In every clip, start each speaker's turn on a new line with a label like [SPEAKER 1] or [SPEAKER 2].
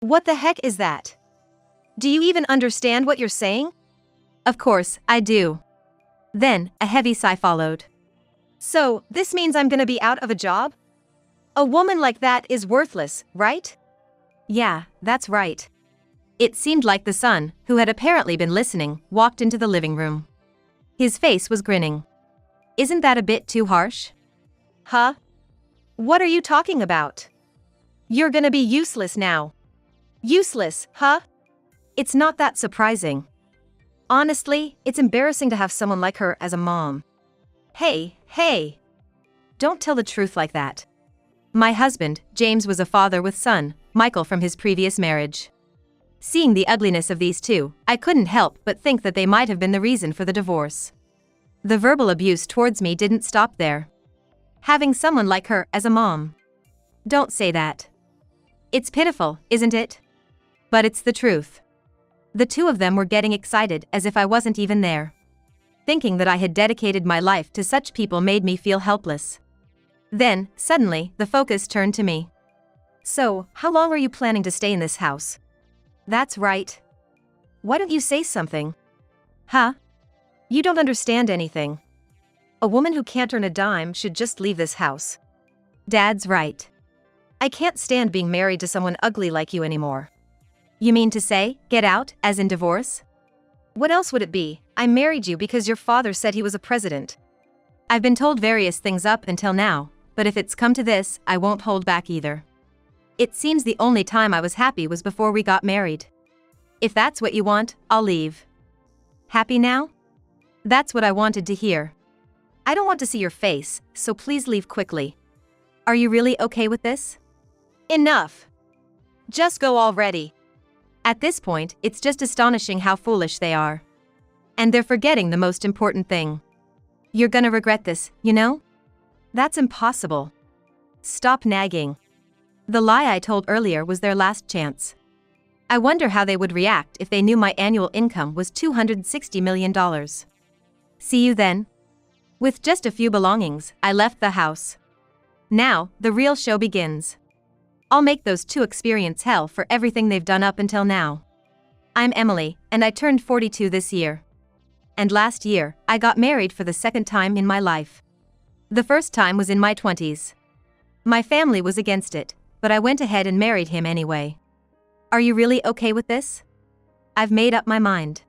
[SPEAKER 1] What the heck is that? Do you even understand what you're saying?
[SPEAKER 2] Of course, I do. Then, a heavy sigh followed.
[SPEAKER 1] So, this means I'm gonna be out of a job? A woman like that is worthless, right?
[SPEAKER 2] Yeah, that's right. It seemed like the son, who had apparently been listening, walked into the living room. His face was grinning. Isn't that a bit too harsh?
[SPEAKER 1] Huh? What are you talking about? You're gonna be useless now. Useless, huh? It's not that surprising. Honestly, it's embarrassing to have someone like her as a mom.
[SPEAKER 2] Hey. Don't tell the truth like that. My husband, James, was a father with son, Michael, from his previous marriage. Seeing the ugliness of these two, I couldn't help but think that they might have been the reason for the divorce. The verbal abuse towards me didn't stop there. Having someone like her as a mom. Don't say that. It's pitiful, isn't it? But it's the truth. The two of them were getting excited as if I wasn't even there. Thinking that I had dedicated my life to such people made me feel helpless. Then, suddenly, the focus turned to me.
[SPEAKER 1] So, how long are you planning to stay in this house?
[SPEAKER 2] That's right.
[SPEAKER 1] Why don't you say something?
[SPEAKER 2] Huh?
[SPEAKER 1] You don't understand anything. A woman who can't earn a dime should just leave this house.
[SPEAKER 2] Dad's right.
[SPEAKER 1] I can't stand being married to someone ugly like you anymore.
[SPEAKER 2] You mean to say, get out, as in divorce?
[SPEAKER 1] What else would it be? I married you because your father said he was a president.
[SPEAKER 2] I've been told various things up until now, but if it's come to this, I won't hold back either. It seems the only time I was happy was before we got married. If that's what you want, I'll leave. Happy now? That's what I wanted to hear.
[SPEAKER 1] I don't want to see your face, so please leave quickly.
[SPEAKER 2] Are you really okay with this?
[SPEAKER 1] Enough. Just go already.
[SPEAKER 2] At this point, it's just astonishing how foolish they are. And they're forgetting the most important thing. You're gonna regret this, you know?
[SPEAKER 1] That's impossible.
[SPEAKER 2] Stop nagging. The lie I told earlier was their last chance. I wonder how they would react if they knew my annual income was $260 million. See you then. With just a few belongings, I left the house. Now, the real show begins. I'll make those two experience hell for everything they've done up until now. I'm Emily, and I turned 42 this year. And last year, I got married for the second time in my life. The first time was in my 20s. My family was against it, but I went ahead and married him anyway. Are you really okay with this? I've made up my mind.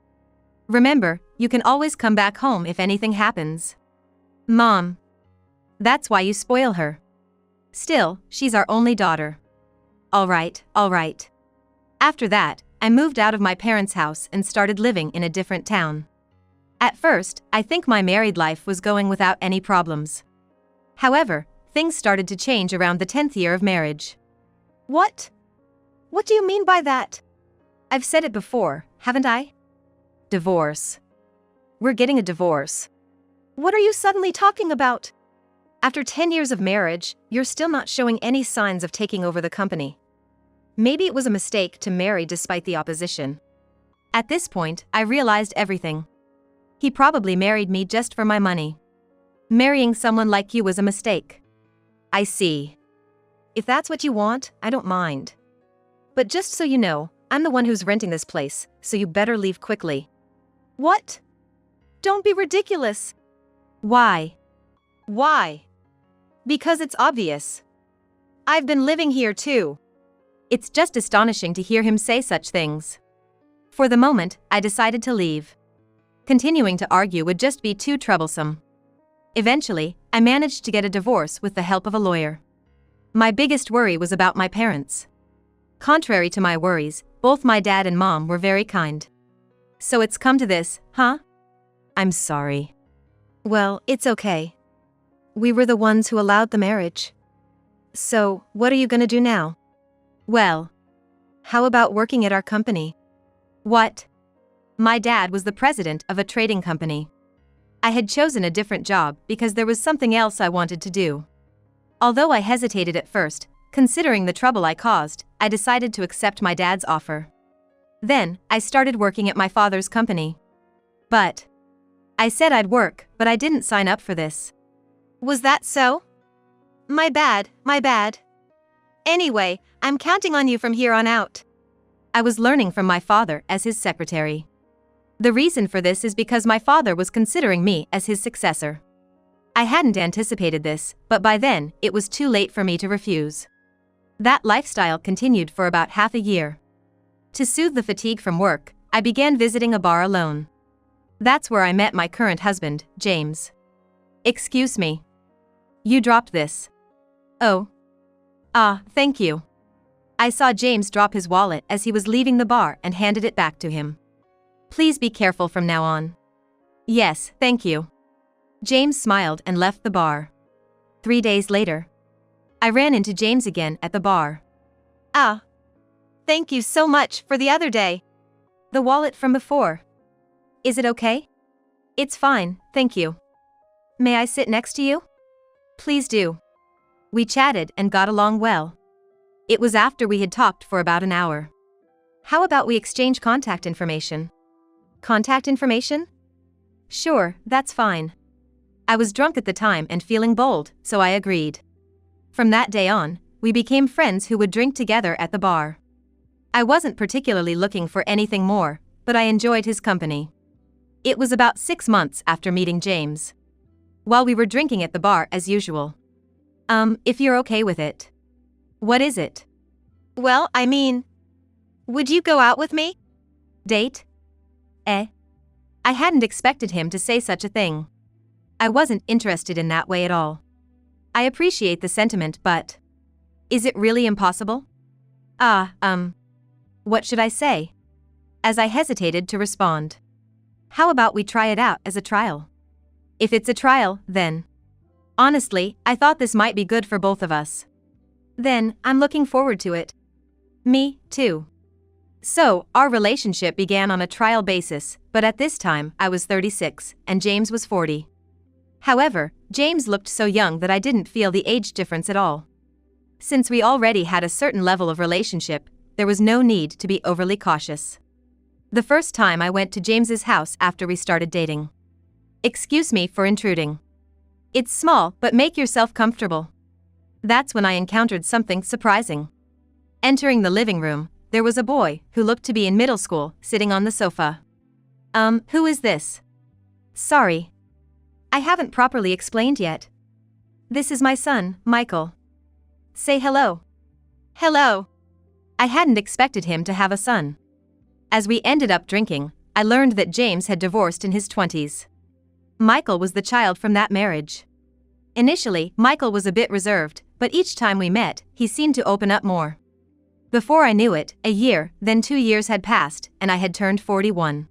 [SPEAKER 2] Remember, you can always come back home if anything happens. Mom. That's why you spoil her. Still, she's our only daughter. All right. After that, I moved out of my parents' house and started living in a different town. At first, I think my married life was going without any problems. However, things started to change around the 10th year of marriage.
[SPEAKER 1] What? What do you mean by that?
[SPEAKER 2] I've said it before, haven't I? Divorce. We're getting a divorce.
[SPEAKER 1] What are you suddenly talking about? After 10 years of marriage, you're still not showing any signs of taking over the company. Maybe it was a mistake to marry despite the opposition.
[SPEAKER 2] At this point, I realized everything. He probably married me just for my money. Marrying someone like you was a mistake. I see.
[SPEAKER 1] If that's what you want, I don't mind. But just so you know, I'm the one who's renting this place, so you better leave quickly. What? Don't be ridiculous.
[SPEAKER 2] Why?
[SPEAKER 1] Why? Because it's obvious. I've been living here too.
[SPEAKER 2] It's just astonishing to hear him say such things. For the moment, I decided to leave. Continuing to argue would just be too troublesome. Eventually, I managed to get a divorce with the help of a lawyer. My biggest worry was about my parents. Contrary to my worries, both my dad and mom were very kind. So it's come to this, huh? I'm sorry.
[SPEAKER 1] Well, it's okay. We were the ones who allowed the marriage. So, what are you gonna do now?
[SPEAKER 2] Well,
[SPEAKER 1] how about working at our company?
[SPEAKER 2] What? My dad was the president of a trading company. I had chosen a different job because there was something else I wanted to do. Although I hesitated at first, considering the trouble I caused, I decided to accept my dad's offer. Then, I started working at my father's company. But I said I'd work, but I didn't sign up for this.
[SPEAKER 1] Was that so? My bad. Anyway, I'm counting on you from here on out.
[SPEAKER 2] I was learning from my father as his secretary. The reason for this is because my father was considering me as his successor. I hadn't anticipated this, but by then, it was too late for me to refuse. That lifestyle continued for about half a year. To soothe the fatigue from work, I began visiting a bar alone. That's where I met my current husband, James. Excuse me. You dropped this. Oh. Thank you. I saw James drop his wallet as he was leaving the bar and handed it back to him. Please be careful from now on. Yes, thank you. James smiled and left the bar. 3 days later, I ran into James again at the bar.
[SPEAKER 1] Thank you so much for the other day.
[SPEAKER 2] The wallet from before. Is it okay? It's fine, thank you. May I sit next to you? Please do. We chatted and got along well. It was after we had talked for about an hour. How about we exchange contact information? Contact information? Sure, that's fine. I was drunk at the time and feeling bold, so I agreed. From that day on, we became friends who would drink together at the bar. I wasn't particularly looking for anything more, but I enjoyed his company. It was about 6 months after meeting James. While we were drinking at the bar as usual. If you're okay with it. What is it?
[SPEAKER 1] Well, I mean, would you go out with me?
[SPEAKER 2] Date? I hadn't expected him to say such a thing. I wasn't interested in that way at all. I appreciate the sentiment, but is it really impossible? What should I say? As I hesitated to respond. How about we try it out as a trial? If it's a trial, then. Honestly, I thought this might be good for both of us. Then, I'm looking forward to it. Me, too. So, our relationship began on a trial basis, but at this time, I was 36, and James was 40. However, James looked so young that I didn't feel the age difference at all. Since we already had a certain level of relationship, there was no need to be overly cautious. The first time I went to James's house after we started dating. Excuse me for intruding. It's small, but make yourself comfortable. That's when I encountered something surprising. Entering the living room, there was a boy who looked to be in middle school sitting on the sofa. Who is this? Sorry. I haven't properly explained yet. This is my son, Michael. Say hello.
[SPEAKER 1] Hello.
[SPEAKER 2] I hadn't expected him to have a son. As we ended up drinking, I learned that James had divorced in his 20s. Michael was the child from that marriage. Initially, Michael was a bit reserved, but each time we met, he seemed to open up more. Before I knew it, a year, then 2 years had passed, and I had turned 41.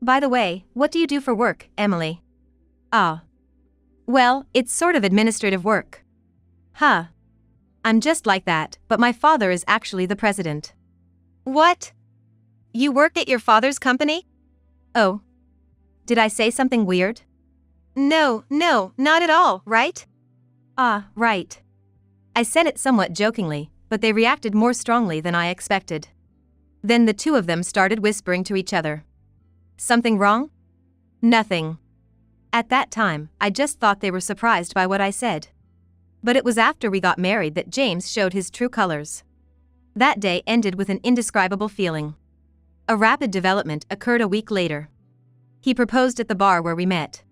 [SPEAKER 2] By the way, what do you do for work, Emily? Well, it's sort of administrative work. I'm just like that, but my father is actually the president.
[SPEAKER 1] What? You work at your father's company?
[SPEAKER 2] Oh. Did I say something weird?
[SPEAKER 1] No, not at all, right?
[SPEAKER 2] Right. I said it somewhat jokingly, but they reacted more strongly than I expected. Then the two of them started whispering to each other. Something wrong? Nothing. At that time, I just thought they were surprised by what I said. But it was after we got married that James showed his true colors. That day ended with an indescribable feeling. A rapid development occurred a week later. He proposed at the bar where we met.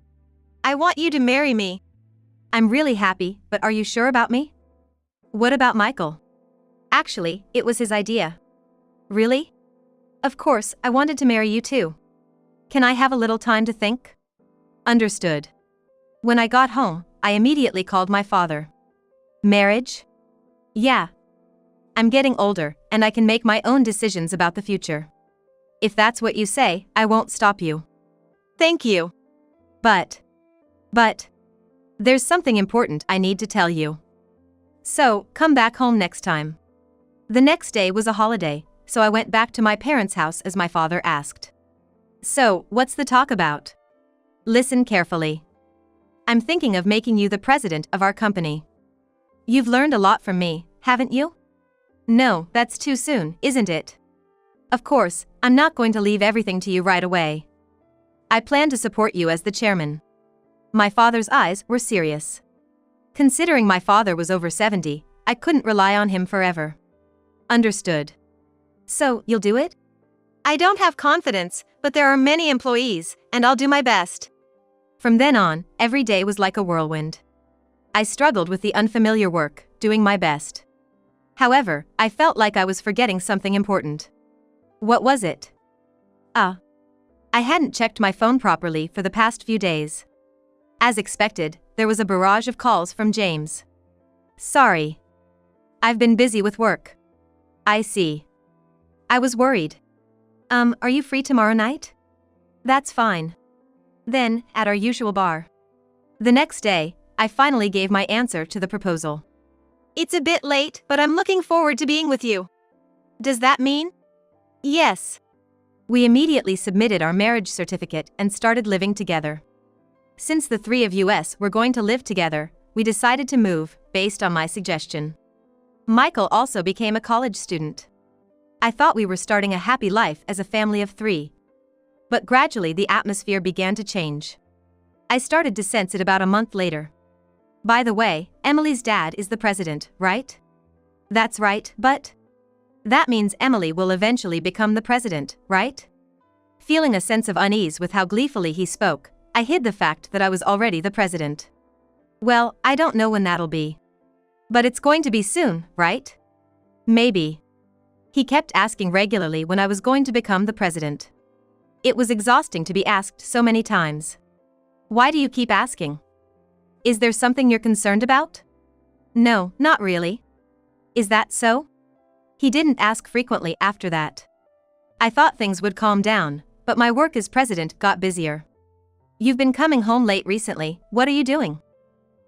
[SPEAKER 1] I want you to marry me.
[SPEAKER 2] I'm really happy, but are you sure about me? What about Michael? Actually, it was his idea. Really? Of course, I wanted to marry you too. Can I have a little time to think? Understood. When I got home, I immediately called my father. Marriage? Yeah. I'm getting older, and I can make my own decisions about the future. If that's what you say, I won't stop you.
[SPEAKER 1] Thank you.
[SPEAKER 2] But, there's something important I need to tell you. So, come back home next time. The next day was a holiday, so I went back to my parents' house as my father asked. So, what's the talk about? Listen carefully. I'm thinking of making you the president of our company. You've learned a lot from me, haven't you? No, that's too soon, isn't it? Of course, I'm not going to leave everything to you right away. I plan to support you as the chairman. My father's eyes were serious. Considering my father was over 70, I couldn't rely on him forever. Understood. So, you'll do it?
[SPEAKER 1] I don't have confidence, but there are many employees, and I'll do my best.
[SPEAKER 2] From then on, every day was like a whirlwind. I struggled with the unfamiliar work, doing my best. However, I felt like I was forgetting something important. What was it? I hadn't checked my phone properly for the past few days. As expected, there was a barrage of calls from James. Sorry. I've been busy with work. I see. I was worried. Are you free tomorrow night? That's fine. Then, at our usual bar. The next day, I finally gave my answer to the proposal.
[SPEAKER 1] It's a bit late, but I'm looking forward to being with you. Does that mean? Yes.
[SPEAKER 2] We immediately submitted our marriage certificate and started living together. Since the three of us were going to live together, we decided to move, based on my suggestion. Michael also became a college student. I thought we were starting a happy life as a family of three. But gradually the atmosphere began to change. I started to sense it about a month later. By the way, Emily's dad is the president, right? That's right, but that means Emily will eventually become the president, right? Feeling a sense of unease with how gleefully he spoke, I hid the fact that I was already the president. Well, I don't know when that'll be. But it's going to be soon, right? Maybe. He kept asking regularly when I was going to become the president. It was exhausting to be asked so many times. Why do you keep asking? Is there something you're concerned about? No, not really. Is that so? He didn't ask frequently after that. I thought things would calm down, but my work as president got busier. You've been coming home late recently, what are you doing?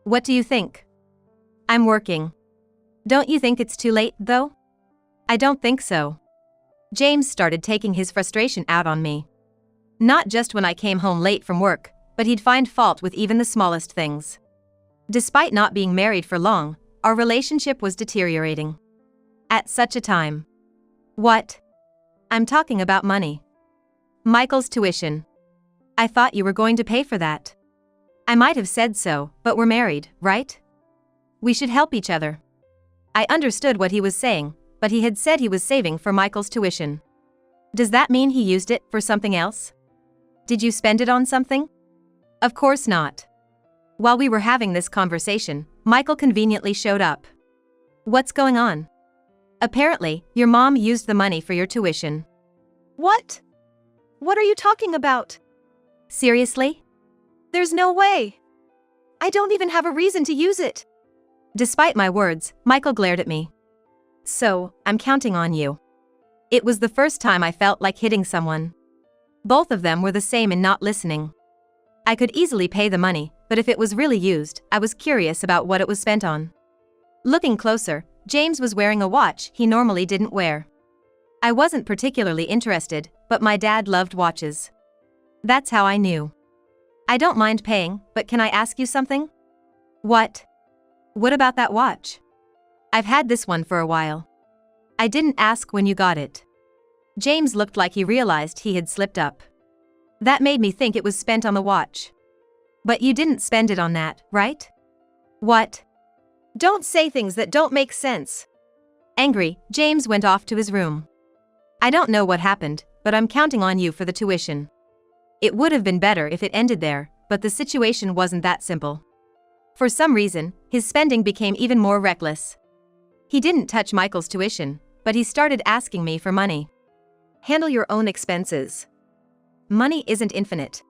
[SPEAKER 2] What do you think? I'm working. Don't you think it's too late, though? I don't think so. James started taking his frustration out on me. Not just when I came home late from work, but he'd find fault with even the smallest things. Despite not being married for long, our relationship was deteriorating. At such a time. What? I'm talking about money. Michael's tuition. I thought you were going to pay for that. I might have said so, but we're married, right? We should help each other. I understood what he was saying, but he had said he was saving for Michael's tuition. Does that mean he used it for something else? Did you spend it on something? Of course not. While we were having this conversation, Michael conveniently showed up. What's going on? Apparently, your mom used the money for your tuition.
[SPEAKER 1] What? What are you talking about?
[SPEAKER 2] Seriously?
[SPEAKER 1] There's no way. I don't even have a reason to use it.
[SPEAKER 2] Despite my words, Michael glared at me. So, I'm counting on you. It was the first time I felt like hitting someone. Both of them were the same in not listening. I could easily pay the money, but if it was really used, I was curious about what it was spent on. Looking closer, James was wearing a watch he normally didn't wear. I wasn't particularly interested, but my dad loved watches. That's how I knew. I don't mind paying, but can I ask you something? What? What about that watch? I've had this one for a while. I didn't ask when you got it. James looked like he realized he had slipped up. That made me think it was spent on the watch. But you didn't spend it on that, right? What?
[SPEAKER 1] Don't say things that don't make sense.
[SPEAKER 2] Angry, James went off to his room. I don't know what happened, but I'm counting on you for the tuition. It would have been better if it ended there, but the situation wasn't that simple. For some reason, his spending became even more reckless. He didn't touch Michael's tuition, but he started asking me for money.
[SPEAKER 1] Handle your own expenses.
[SPEAKER 2] Money isn't infinite.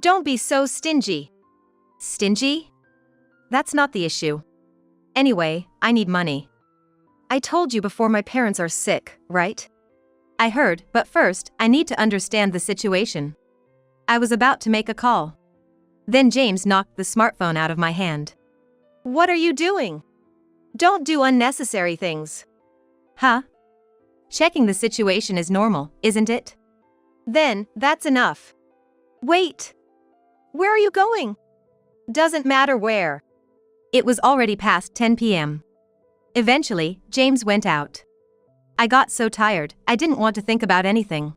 [SPEAKER 1] Don't be so stingy.
[SPEAKER 2] Stingy? That's not the issue. Anyway, I need money.
[SPEAKER 1] I told you before my parents are sick, right?
[SPEAKER 2] I heard, but first, I need to understand the situation. I was about to make a call. Then James knocked the smartphone out of my hand.
[SPEAKER 1] What are you doing? Don't do unnecessary things.
[SPEAKER 2] Huh? Checking the situation is normal, isn't it?
[SPEAKER 1] Then, that's enough. Wait. Where are you going? Doesn't matter where.
[SPEAKER 2] It was already past 10 p.m. Eventually, James went out. I got so tired, I didn't want to think about anything.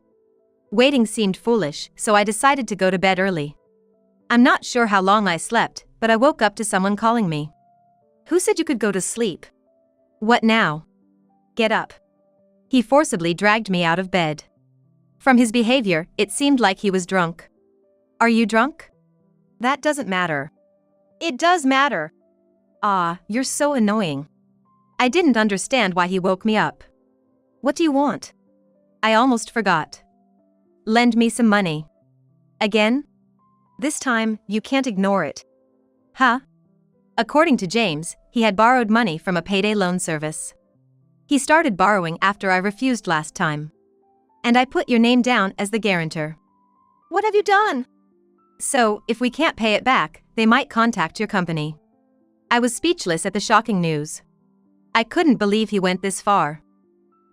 [SPEAKER 2] Waiting seemed foolish, so I decided to go to bed early. I'm not sure how long I slept, but I woke up to someone calling me.
[SPEAKER 1] Who said you could go to sleep?
[SPEAKER 2] What now?
[SPEAKER 1] Get up.
[SPEAKER 2] He forcibly dragged me out of bed. From his behavior, it seemed like he was drunk. Are you drunk?
[SPEAKER 1] That doesn't matter. It does matter.
[SPEAKER 2] Ah, you're so annoying. I didn't understand why he woke me up. What do you want? I almost forgot. Lend me some money. Again?
[SPEAKER 1] This time, you can't ignore it.
[SPEAKER 2] Huh? According to James, he had borrowed money from a payday loan service. He started borrowing after I refused last time. And I put your name down as the guarantor.
[SPEAKER 1] What have you done?
[SPEAKER 2] So, if we can't pay it back, they might contact your company. I was speechless at the shocking news. I couldn't believe he went this far.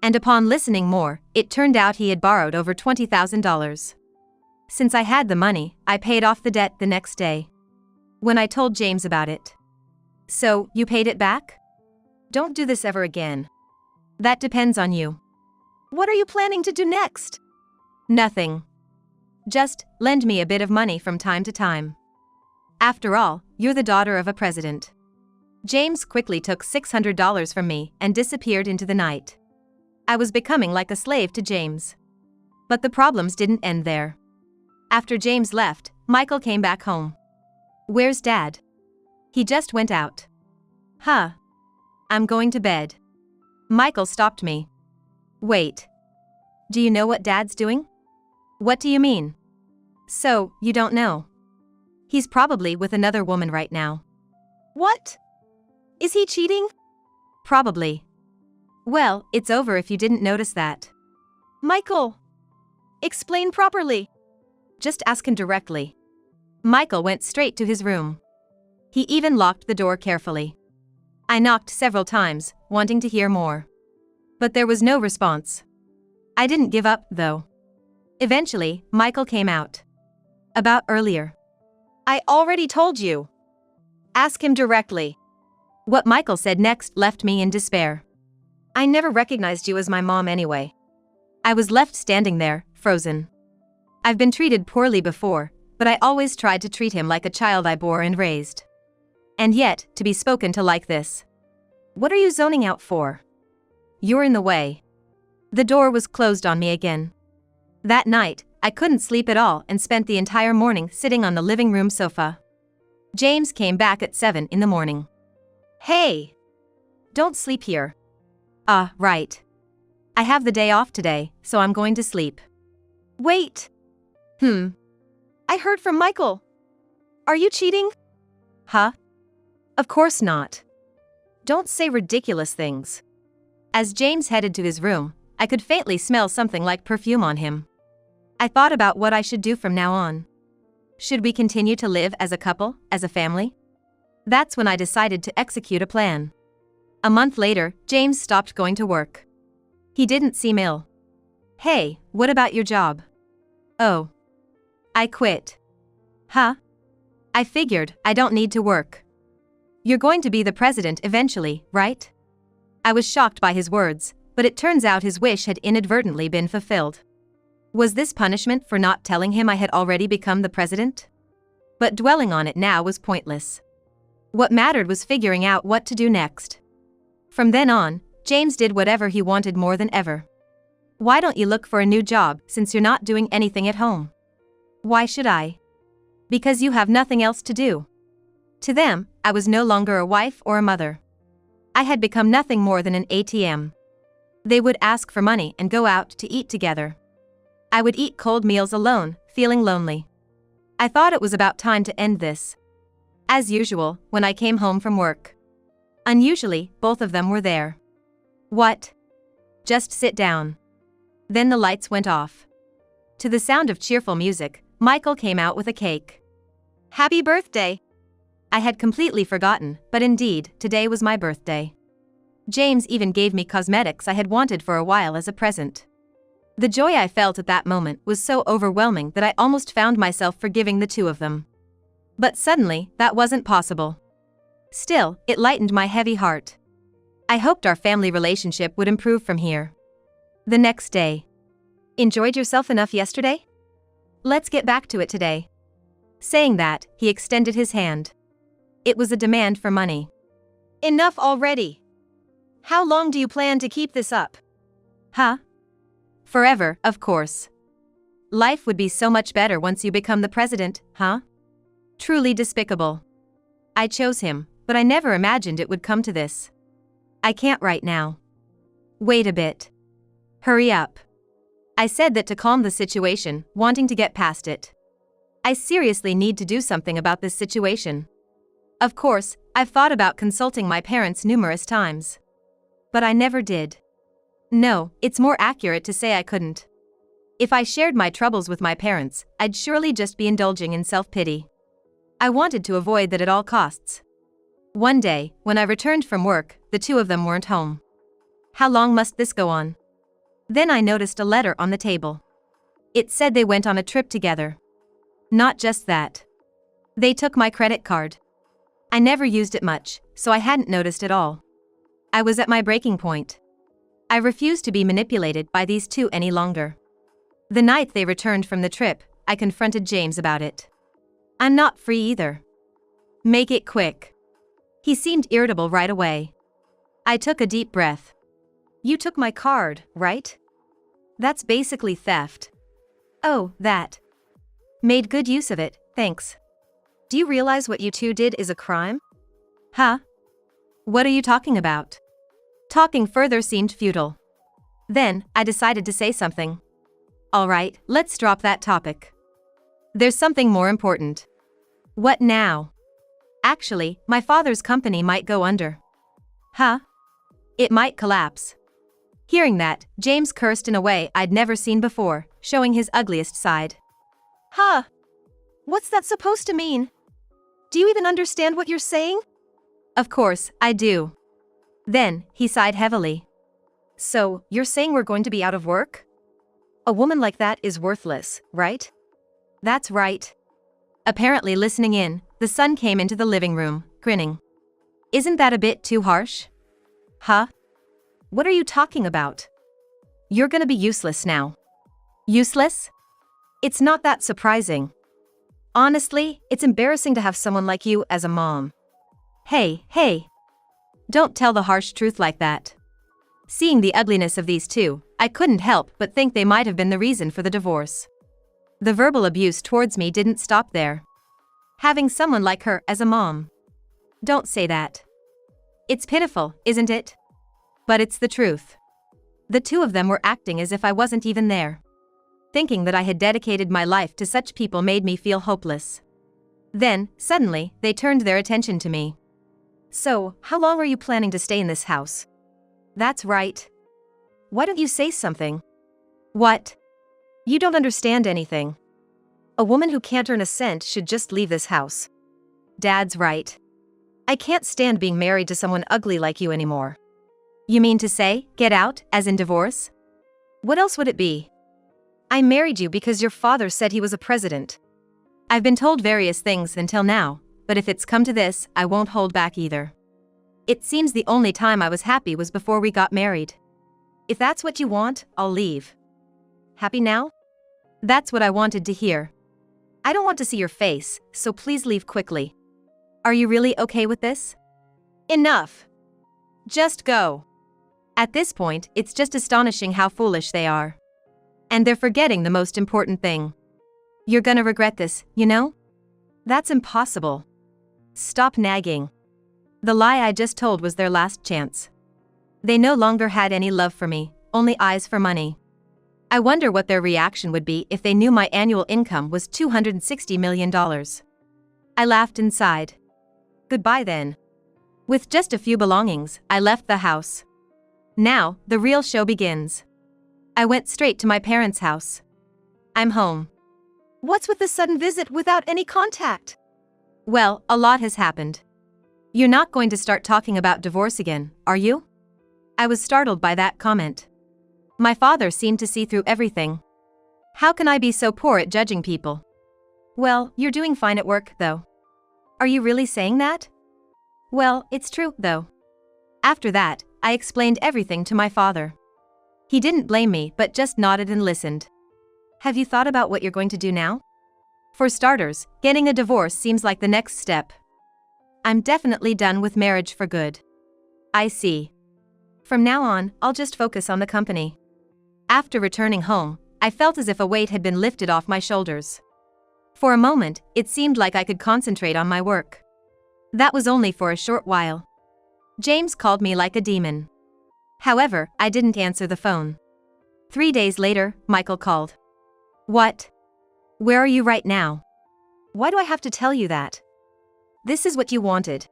[SPEAKER 2] And upon listening more, it turned out he had borrowed over $20,000. Since I had the money, I paid off the debt the next day. When I told James about it. So, you paid it back?
[SPEAKER 1] Don't do this ever again.
[SPEAKER 2] That depends on you.
[SPEAKER 1] What are you planning to do next?
[SPEAKER 2] Nothing. Just lend me a bit of money from time to time. After all, you're the daughter of a president. James quickly took $600 from me and disappeared into the night. I was becoming like a slave to James. But the problems didn't end there. After James left, Michael came back home. Where's Dad? He just went out. Huh. I'm going to bed. Michael stopped me. Wait. Do you know what Dad's doing? What do you mean? So, you don't know? He's probably with another woman right now.
[SPEAKER 1] What? Is he cheating?
[SPEAKER 2] Probably. Well, it's over if you didn't notice that.
[SPEAKER 1] Michael! Explain properly.
[SPEAKER 2] Just ask him directly. Michael went straight to his room. He even locked the door carefully. I knocked several times, wanting to hear more. But there was no response. I didn't give up, though. Eventually, Michael came out. About earlier.
[SPEAKER 1] I already told you. Ask him directly.
[SPEAKER 2] What Michael said next left me in despair.
[SPEAKER 1] I never recognized you as my mom anyway.
[SPEAKER 2] I was left standing there, frozen. I've been treated poorly before, but I always tried to treat him like a child I bore and raised. And yet, to be spoken to like this.
[SPEAKER 1] What are you zoning out for?
[SPEAKER 2] You're in the way. The door was closed on me again. That night, I couldn't sleep at all and spent the entire morning sitting on the living room sofa. James came back at 7 in the morning.
[SPEAKER 1] Hey! Don't sleep here.
[SPEAKER 2] Ah, right. I have the day off today, so I'm going to sleep.
[SPEAKER 1] Wait! I heard from Michael. Are you cheating?
[SPEAKER 2] Huh?
[SPEAKER 1] Of course not. Don't say ridiculous things.
[SPEAKER 2] As James headed to his room, I could faintly smell something like perfume on him. I thought about what I should do from now on. Should we continue to live as a couple, as a family? That's when I decided to execute a plan. A month later, James stopped going to work. He didn't seem ill. Hey, what about your job? Oh. I quit. Huh? I figured I don't need to work. You're going to be the president eventually, right? I was shocked by his words, but it turns out his wish had inadvertently been fulfilled. Was this punishment for not telling him I had already become the president? But dwelling on it now was pointless. What mattered was figuring out what to do next. From then on, James did whatever he wanted more than ever. Why don't you look for a new job since you're not doing anything at home? Why should I? Because you have nothing else to do. To them, I was no longer a wife or a mother. I had become nothing more than an ATM. They would ask for money and go out to eat together. I would eat cold meals alone, feeling lonely. I thought it was about time to end this. As usual, when I came home from work. Unusually, both of them were there. What? Just sit down. Then the lights went off. To the sound of cheerful music, Michael came out with a cake.
[SPEAKER 1] Happy birthday!
[SPEAKER 2] I had completely forgotten, but indeed, today was my birthday. James even gave me cosmetics I had wanted for a while as a present. The joy I felt at that moment was so overwhelming that I almost found myself forgiving the two of them. But suddenly, that wasn't possible. Still, it lightened my heavy heart. I hoped our family relationship would improve from here. The next day.
[SPEAKER 1] Enjoyed yourself enough yesterday?
[SPEAKER 2] Let's get back to it today. Saying that, he extended his hand. It was a demand for money.
[SPEAKER 1] Enough already. How long do you plan to keep this up?
[SPEAKER 2] Huh? Forever, of course. Life would be so much better once you become the president, huh? Truly despicable. I chose him, but I never imagined it would come to this. I can't right now. Wait a bit. Hurry up. I said that to calm the situation, wanting to get past it. I seriously need to do something about this situation. Of course, I've thought about consulting my parents numerous times. But I never did. No, it's more accurate to say I couldn't. If I shared my troubles with my parents, I'd surely just be indulging in self-pity. I wanted to avoid that at all costs. One day, when I returned from work, the two of them weren't home. How long must this go on? Then I noticed a letter on the table. It said they went on a trip together. Not just that. They took my credit card. I never used it much, so I hadn't noticed at all. I was at my breaking point. I refused to be manipulated by these two any longer. The night they returned from the trip, I confronted James about it. I'm not free either. Make it quick. He seemed irritable right away. I took a deep breath. You took my card, right? That's basically theft. Oh, that. Made good use of it, thanks.
[SPEAKER 1] Do you realize what you two did is a crime?
[SPEAKER 2] Huh? What are you talking about? Talking further seemed futile. Then, I decided to say something. Alright, let's drop that topic. There's something more important. What now? Actually, my father's company might go under. Huh? It might collapse. Hearing that, James cursed in a way I'd never seen before, showing his ugliest side.
[SPEAKER 1] Huh? What's that supposed to mean? Do you even understand what you're saying?
[SPEAKER 2] Of course, I do. Then, he sighed heavily.
[SPEAKER 1] So, you're saying we're going to be out of work? A woman like that is worthless, right?
[SPEAKER 2] That's right. Apparently listening in, the son came into the living room, grinning. Isn't that a bit too harsh?
[SPEAKER 1] Huh? What are you talking about? You're gonna be useless now.
[SPEAKER 2] Useless?
[SPEAKER 1] It's not that surprising. Honestly, it's embarrassing to have someone like you as a mom.
[SPEAKER 2] Hey. Don't tell the harsh truth like that. Seeing the ugliness of these two, I couldn't help but think they might have been the reason for the divorce. The verbal abuse towards me didn't stop there. Having someone like her as a mom. Don't say that. It's pitiful, isn't it? But it's the truth. The two of them were acting as if I wasn't even there. Thinking that I had dedicated my life to such people made me feel hopeless. Then, suddenly, they turned their attention to me.
[SPEAKER 1] So, how long are you planning to stay in this house?
[SPEAKER 2] That's right.
[SPEAKER 1] Why don't you say something?
[SPEAKER 2] What?
[SPEAKER 1] You don't understand anything. A woman who can't earn a cent should just leave this house.
[SPEAKER 2] Dad's right.
[SPEAKER 1] I can't stand being married to someone ugly like you anymore.
[SPEAKER 2] You mean to say, get out, as in divorce?
[SPEAKER 1] What else would it be? I married you because your father said he was a president.
[SPEAKER 2] I've been told various things until now, but if it's come to this, I won't hold back either. It seems the only time I was happy was before we got married.
[SPEAKER 1] If that's what you want, I'll leave. Happy now?
[SPEAKER 2] That's what I wanted to hear.
[SPEAKER 1] I don't want to see your face, so please leave quickly.
[SPEAKER 2] Are you really okay with this?
[SPEAKER 1] Enough. Just go.
[SPEAKER 2] At this point, it's just astonishing how foolish they are. And they're forgetting the most important thing. You're gonna regret this, you know?
[SPEAKER 1] That's impossible. Stop nagging.
[SPEAKER 2] The lie I just told was their last chance. They no longer had any love for me, only eyes for money. I wonder what their reaction would be if they knew my annual income was $260 million. I laughed and sighed.
[SPEAKER 1] Goodbye then.
[SPEAKER 2] With just a few belongings, I left the house. Now, the real show begins. I went straight to my parents' house. I'm home.
[SPEAKER 1] What's with the sudden visit without any contact?
[SPEAKER 2] Well, a lot has happened. You're not going to start talking about divorce again, are you? I was startled by that comment. My father seemed to see through everything. How can I be so poor at judging people?
[SPEAKER 1] Well, you're doing fine at work, though.
[SPEAKER 2] Are you really saying that? Well, it's true, though. After that, I explained everything to my father. He didn't blame me but just nodded and listened.
[SPEAKER 1] Have you thought about what you're going to do now?
[SPEAKER 2] For starters, getting a divorce seems like the next step. I'm definitely done with marriage for good.
[SPEAKER 1] I see. From now on, I'll just focus on the company.
[SPEAKER 2] After returning home, I felt as if a weight had been lifted off my shoulders. For a moment, it seemed like I could concentrate on my work. That was only for a short while. James called me like a demon. However, I didn't answer the phone. 3 days later, Michael called. What? Where are you right now?
[SPEAKER 1] Why do I have to tell you that? This is what you wanted.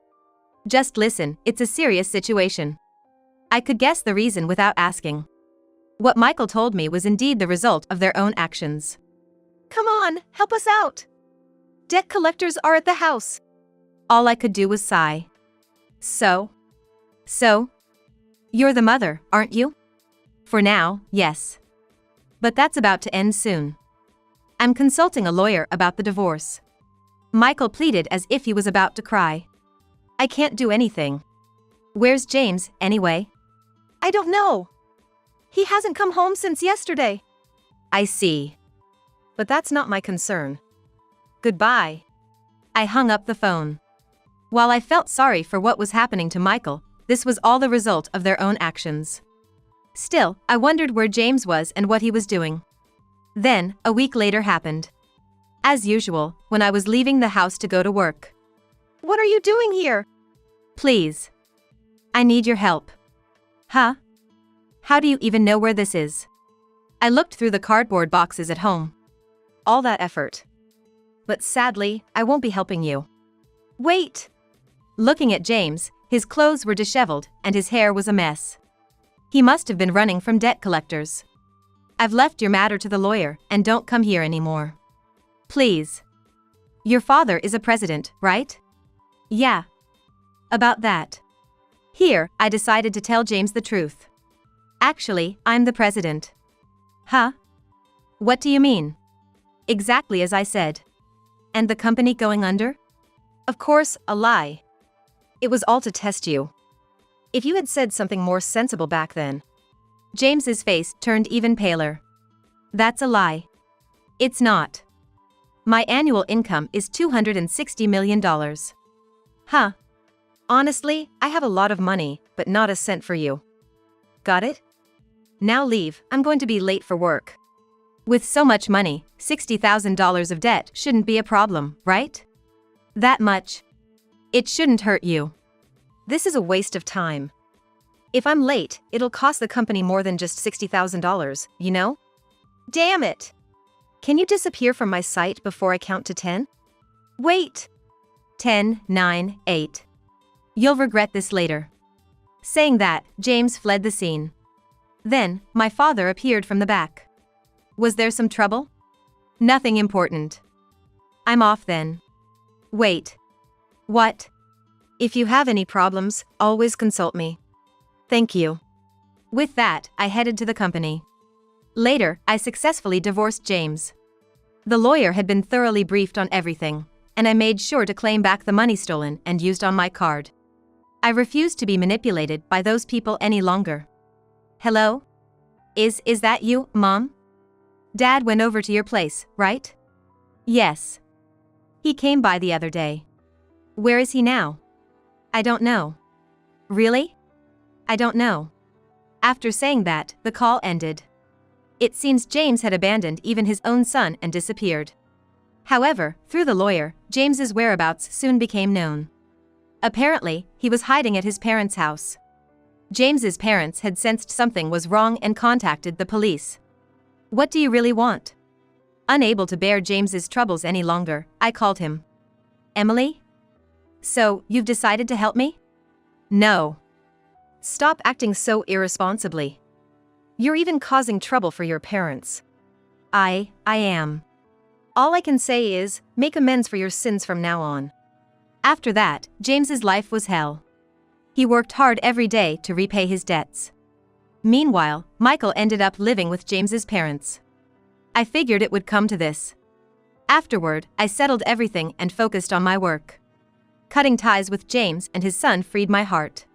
[SPEAKER 2] Just listen, it's a serious situation. I could guess the reason without asking. What Michael told me was indeed the result of their own actions.
[SPEAKER 1] Come on, help us out. Debt collectors are at the house.
[SPEAKER 2] All I could do was sigh. So? You're the mother, aren't you? For now, yes. But that's about to end soon. I'm consulting a lawyer about the divorce. Michael pleaded as if he was about to cry. I can't do anything. Where's James, anyway?
[SPEAKER 1] I don't know. He hasn't come home since yesterday.
[SPEAKER 2] I see.
[SPEAKER 1] But that's not my concern. Goodbye.
[SPEAKER 2] I hung up the phone. While I felt sorry for what was happening to Michael, this was all the result of their own actions. Still, I wondered where James was and what he was doing. Then, a week later happened. As usual, when I was leaving the house to go to work.
[SPEAKER 1] What are you doing here?
[SPEAKER 2] Please. I need your help. Huh? How do you even know where this is? I looked through the cardboard boxes at home.
[SPEAKER 1] All that effort. But sadly, I won't be helping you. Wait!
[SPEAKER 2] Looking at James, his clothes were disheveled and his hair was a mess. He must have been running from debt collectors. I've left your matter to the lawyer and don't come here anymore. Please. Your father is a president, right? Yeah. About that. Here, I decided to tell James the truth. Actually, I'm the president. Huh? What do you mean? Exactly as I said. And the company going under?
[SPEAKER 1] Of course, a lie. It was all to test you. If you had said something more sensible back then.
[SPEAKER 2] James's face turned even paler. That's a lie. It's not. My annual income is $260 million.
[SPEAKER 1] Huh. Honestly, I have a lot of money, but not a cent for you. Got it? Now leave, I'm going to be late for work.
[SPEAKER 2] With so much money, $60,000 of debt shouldn't be a problem, right? That much. It shouldn't hurt you.
[SPEAKER 1] This is a waste of time. If I'm late, it'll cost the company more than just $60,000, you know? Damn it! Can you disappear from my sight before I count to 10? Wait!
[SPEAKER 2] 10, 9, 8. You'll regret this later. Saying that, James fled the scene. Then, my father appeared from the back. Was there some trouble? Nothing important. I'm off then. Wait. What?
[SPEAKER 1] If you have any problems, always consult me. Thank you.
[SPEAKER 2] With that, I headed to the company. Later, I successfully divorced James. The lawyer had been thoroughly briefed on everything, and I made sure to claim back the money stolen and used on my card. I refused to be manipulated by those people any longer. Hello? Is that you, Mom? Dad went over to your place, right? Yes. He came by the other day. Where is he now? I don't know. Really? I don't know. After saying that, the call ended. It seems James had abandoned even his own son and disappeared. However, through the lawyer, James's whereabouts soon became known. Apparently, he was hiding at his parents' house. James's parents had sensed something was wrong and contacted the police. What do you really want? Unable to bear James's troubles any longer, I called him. Emily? So, you've decided to help me? No.
[SPEAKER 1] Stop acting so irresponsibly. You're even causing trouble for your parents.
[SPEAKER 2] I am.
[SPEAKER 1] All I can say is, make amends for your sins from now on.
[SPEAKER 2] After that, James's life was hell. He worked hard every day to repay his debts. Meanwhile, Michael ended up living with James's parents. I figured it would come to this. Afterward, I settled everything and focused on my work. Cutting ties with James and his son freed my heart.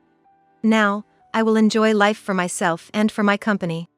[SPEAKER 1] Now, I will enjoy life for myself and for my company.